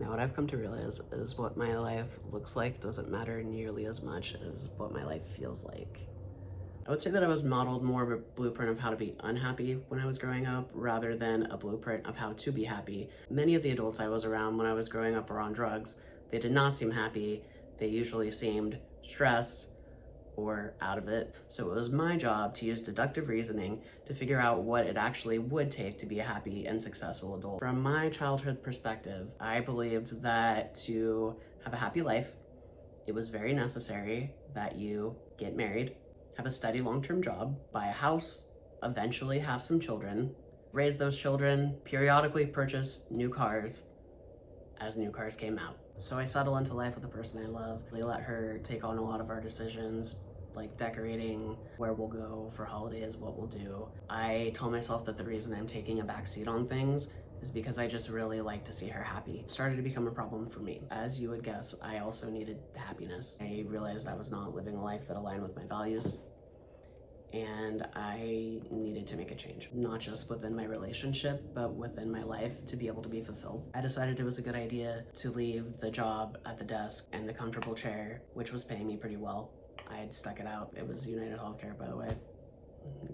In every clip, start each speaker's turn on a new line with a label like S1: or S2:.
S1: Now, what I've come to realize is what my life looks like doesn't matter nearly as much as what my life feels like. I would say that I was modeled more of a blueprint of how to be unhappy when I was growing up rather than a blueprint of how to be happy. Many of the adults I was around when I was growing up were on drugs. They did not seem happy. They usually seemed stressed or out of it. So it was my job to use deductive reasoning to figure out what it actually would take to be a happy and successful adult. From my childhood perspective, I believed that to have a happy life, it was very necessary that you get married, have a steady long-term job, buy a house, eventually have some children, raise those children, periodically purchase new cars as new cars came out. So I settle into life with the person I love. They let her take on a lot of our decisions, like decorating, where we'll go for holidays, what we'll do. I told myself that the reason I'm taking a backseat on things is because I just really like to see her happy. It started to become a problem for me. As you would guess, I also needed happiness. I realized I was not living a life that aligned with my values, and I needed to make a change, not just within my relationship, but within my life to be able to be fulfilled. I decided it was a good idea to leave the job at the desk and the comfortable chair, which was paying me pretty well. I had stuck it out. It was United Healthcare, by the way.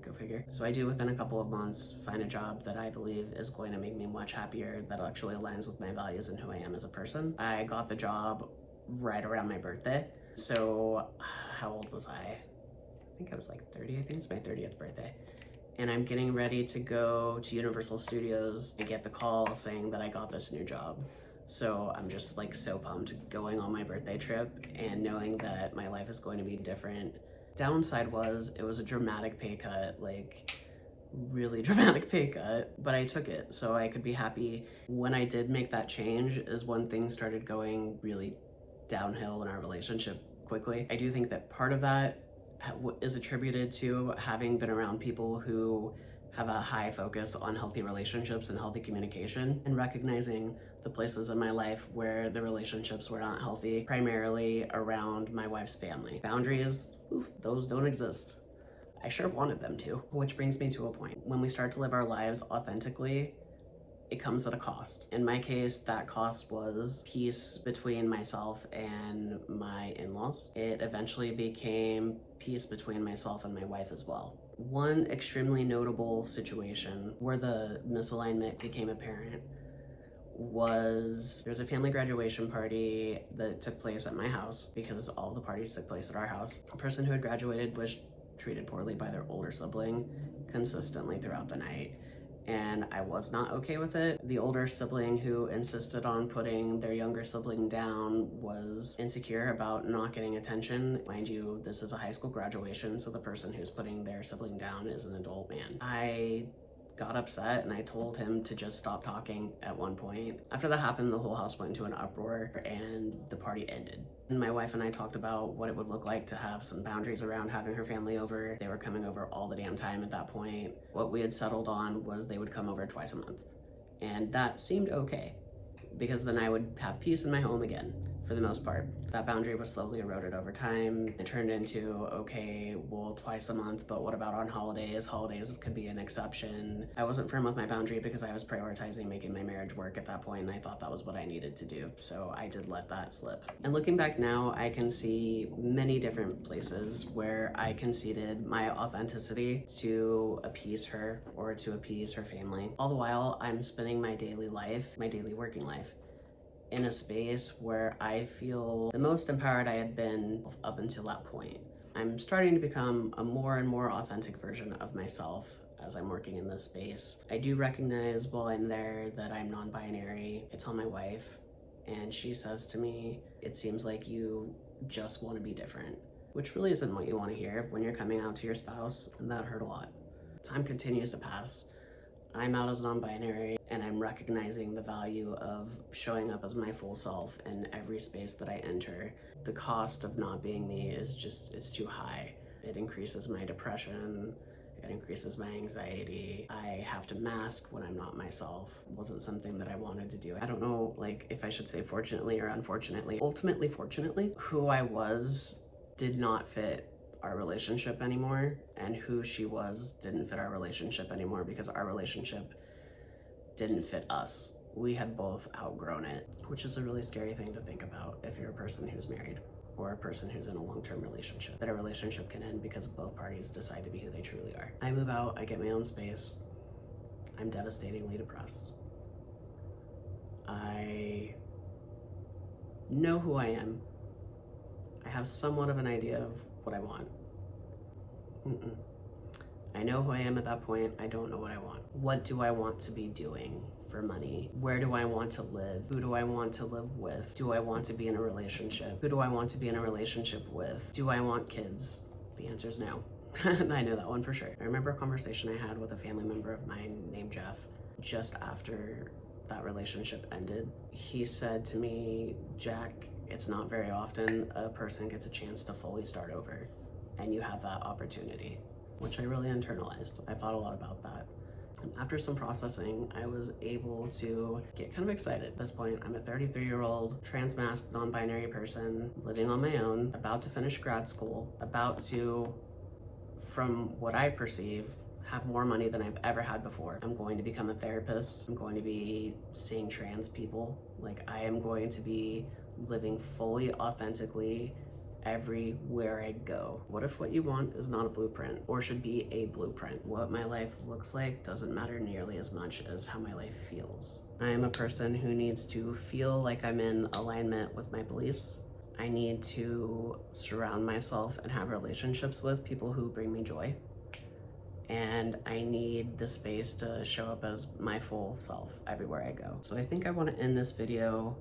S1: Go figure. So I do, within a couple of months, find a job that I believe is going to make me much happier, that actually aligns with my values and who I am as a person. I got the job right around my birthday. So how old was I? I think I was like 30. I think it's my 30th birthday. And I'm getting ready to go to Universal Studios and get the call saying that I got this new job. So I'm just like so pumped going on my birthday trip and knowing that my life is going to be different. Downside was it was a dramatic pay cut, like really dramatic pay cut, but I took it so I could be happy. When I did make that change is when things started going really downhill in our relationship quickly. I do think that part of that is attributed to having been around people who have a high focus on healthy relationships and healthy communication, and recognizing the places in my life where the relationships were not healthy, primarily around my wife's family. Boundaries, those don't exist. I sure wanted them to, which brings me to a point. When we start to live our lives authentically, it comes at a cost. In my case, that cost was peace between myself and my in-laws. It eventually became peace between myself and my wife as well. One extremely notable situation where the misalignment became apparent was there was a family graduation party that took place at my house, because all the parties took place at our house. A person who had graduated was treated poorly by their older sibling consistently throughout the night, and I was not okay with it. The older sibling who insisted on putting their younger sibling down was insecure about not getting attention. Mind you, this is a high school graduation, so the person who's putting their sibling down is an adult man. I got upset and I told him to just stop talking at one point. After that happened, the whole house went into an uproar and the party ended. And my wife and I talked about what it would look like to have some boundaries around having her family over. They were coming over all the damn time at that point. What we had settled on was they would come over twice a month. And that seemed okay, because then I would have peace in my home again, for the most part. That boundary was slowly eroded over time. It turned into, okay, well, twice a month, but what about on holidays? Holidays could be an exception. I wasn't firm with my boundary because I was prioritizing making my marriage work at that point, and I thought that was what I needed to do, so I did let that slip. And looking back now, I can see many different places where I conceded my authenticity to appease her or to appease her family. All the while, I'm spending my daily life, my daily working life, in a space where I feel the most empowered I had been up until that point. I'm starting to become a more and more authentic version of myself as I'm working in this space. I do recognize while I'm there that I'm non-binary. I tell my wife, and she says to me, it seems like you just want to be different, which really isn't what you want to hear when you're coming out to your spouse, and that hurt a lot. Time continues to pass. I'm out as non-binary, and I'm recognizing the value of showing up as my full self in every space that I enter. The cost of not being me is just, it's too high. It increases my depression, it increases my anxiety. I have to mask when I'm not myself. It wasn't something that I wanted to do. I don't know, like, if I should say fortunately or unfortunately. Ultimately, fortunately, who I was did not fit our relationship anymore, and who she was didn't fit our relationship anymore, because our relationship didn't fit us. we had both outgrown it, which is a really scary thing to think about if you're a person who's married or a person who's in a long-term relationship, that a relationship can end because both parties decide to be who they truly are. I move out, I get my own space, I'm devastatingly depressed. I know who I am. I have somewhat of an idea of what I want. I know who I am at that point. I don't know what I want. What do I want to be doing for money? Where do I want to live? Who do I want to live with? Do I want to be in a relationship? Who do I want to be in a relationship with? Do I want kids? The answer is no. I know that one for sure. I remember a conversation I had with a family member of mine named Jeff just after that relationship ended. He said to me, Jack, it's not very often a person gets a chance to fully start over, and you have that opportunity, which I really internalized. I thought a lot about that. And after some processing, I was able to get kind of excited. At this point, I'm a 33-year-old trans-masked, non-binary person living on my own, about to finish grad school, about to, from what I perceive, have more money than I've ever had before. I'm going to become a therapist. I'm going to be seeing trans people. Like, I am going to be living fully authentically everywhere I go. What if what you want is not a blueprint, or should be a blueprint? What my life looks like doesn't matter nearly as much as how my life feels. I am a person who needs to feel like I'm in alignment with my beliefs. I need to surround myself and have relationships with people who bring me joy. And I need the space to show up as my full self everywhere I go. So I think I want to end this video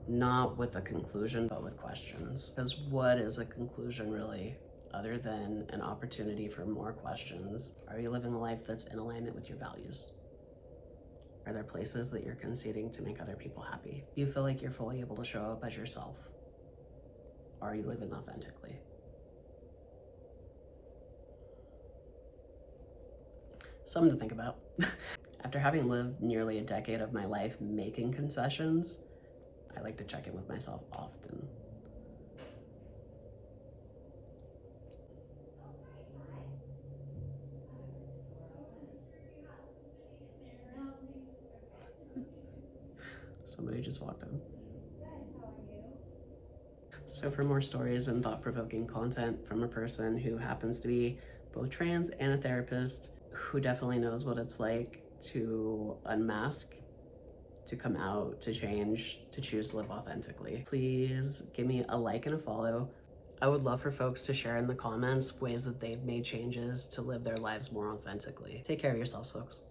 S1: not with a conclusion, but with questions. Because what is a conclusion really, other than an opportunity for more questions? Are you living a life that's in alignment with your values? Are there places that you're conceding to make other people happy? Do you feel like you're fully able to show up as yourself? Are you living authentically? Something to think about. After having lived nearly a decade of my life making concessions, I like to check in with myself often. Somebody just walked in. So for more stories and thought-provoking content from a person who happens to be both trans and a therapist, who definitely knows what it's like to unmask, to come out, to change, to choose to live authentically, please give me a like and a follow. I would love for folks to share in the comments ways that they've made changes to live their lives more authentically. Take care of yourselves, folks.